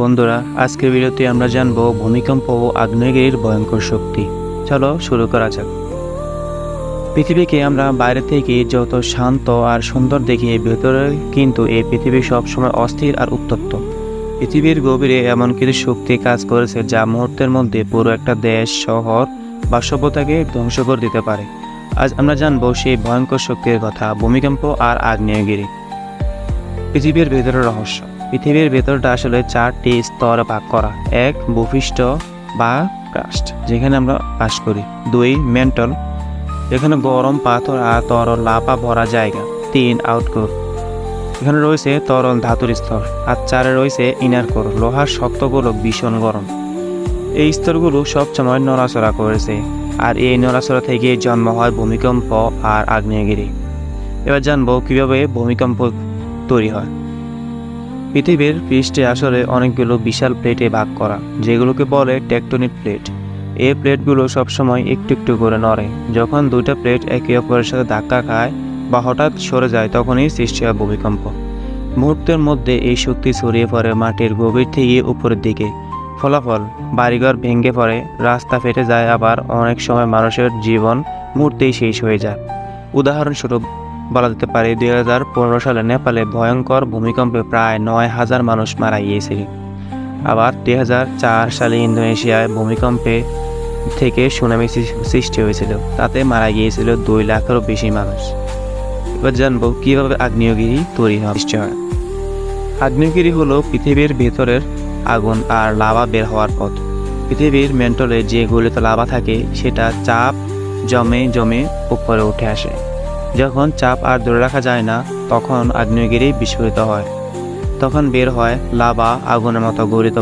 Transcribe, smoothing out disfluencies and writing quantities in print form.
বন্ধুরা, আজকের ভিডিওতে আমরা জানবো ভূমিকম্প ও আগ্নেয়গিরির ভয়ঙ্কর শক্তি। চলো শুরু করা যাক। পৃথিবীকে আমরা বাইরে থেকে যত শান্ত আর সুন্দর দেখি, ভেতরে কিন্তু এই পৃথিবী সবসময় অস্থির আর উত্তপ্ত। পৃথিবীর গভীরে এমন কিছু শক্তি কাজ করেছে যা মুহূর্তের মধ্যে পুরো একটা দেশ, শহর বা সভ্যতাকে ধ্বংস করে দিতে পারে। আজ আমরা জানবো সেই ভয়ঙ্কর শক্তির কথা, ভূমিকম্প আর আগ্নেয়গিরি। পৃথিবীর ভেতরের রহস্য। পৃথিবীর ভেতরটা আসলে 4টি স্তরে ভাগ করা। 1. ভূপৃষ্ঠ বা ক্রাস্ট, যেখানে আমরা বাস করি। 2. ম্যান্টল, এখানে গরম পাথর আর তরল লাভা ভরা জায়গা। 3. আউটকোর, এখানে রয়েছে তরল ধাতুর স্তর। আর 4 রয়েছে ইনার কোর, লোহার শক্তগুলো ভীষণ গরম। এই স্তরগুলো সবসময় নড়াচড়া করেছে, আর এই নড়াচড়া থেকে জন্ম হয় ভূমিকম্প আর আগ্নেয়গিরি। এবার জানবো কিভাবে ভূমিকম্প তৈরি হয়। পৃথিবীর পৃষ্ঠে আসলে অনেকগুলো বিশাল প্লেটে ভাগ করা, যেগুলোকে বলে টেকটনিক প্লেট। এই প্লেটগুলো সবসময় একটু একটু করে নড়ে। যখন দুইটা প্লেট একে অপরের সাথে ধাক্কা খায় বা হঠাৎ সরে যায়, তখনই সৃষ্টি হয় ভূমিকম্প। মুহূর্তের মধ্যে এই শক্তি ছড়িয়ে পড়ে মাটির গভীর থেকে উপরের দিকে। ফলাফল, বাড়িঘর ভেঙে পড়ে, রাস্তা ফেটে যায়, আবার অনেক সময় মানুষের জীবন মুহূর্তেই শেষ হয়ে যায়। উদাহরণস্বরূপ বলা যেতে পারে 2015 সালে নেপালে ভয়ঙ্কর ভূমিকম্পে প্রায় 9,000 মানুষ মারা গিয়েছিল। আবার 2004 সালে ইন্দোনেশিয়ায় ভূমিকম্পে থেকে সুনামি সৃষ্টি হয়েছিল, তাতে মারা গিয়েছিল 2 লাখেরও বেশি মানুষ। এবার জানবো কিভাবে আগ্নেয়গিরি তৈরি হয়। আগ্নেয়গিরি হলো পৃথিবীর ভেতরের আগুন আর লাভা বের হওয়ার পথ। পৃথিবীর ম্যান্টলে যে গলিত লাভা থাকে, সেটা চাপ জমে জমে উপরে উঠে আসে। যখন চাপ আর ধরে রাখা যায় না, তখন আগ্নেয়গিরি বিস্ফোরিত হয়। তখন বের হয় লাভা, আগুনের মতো গলিত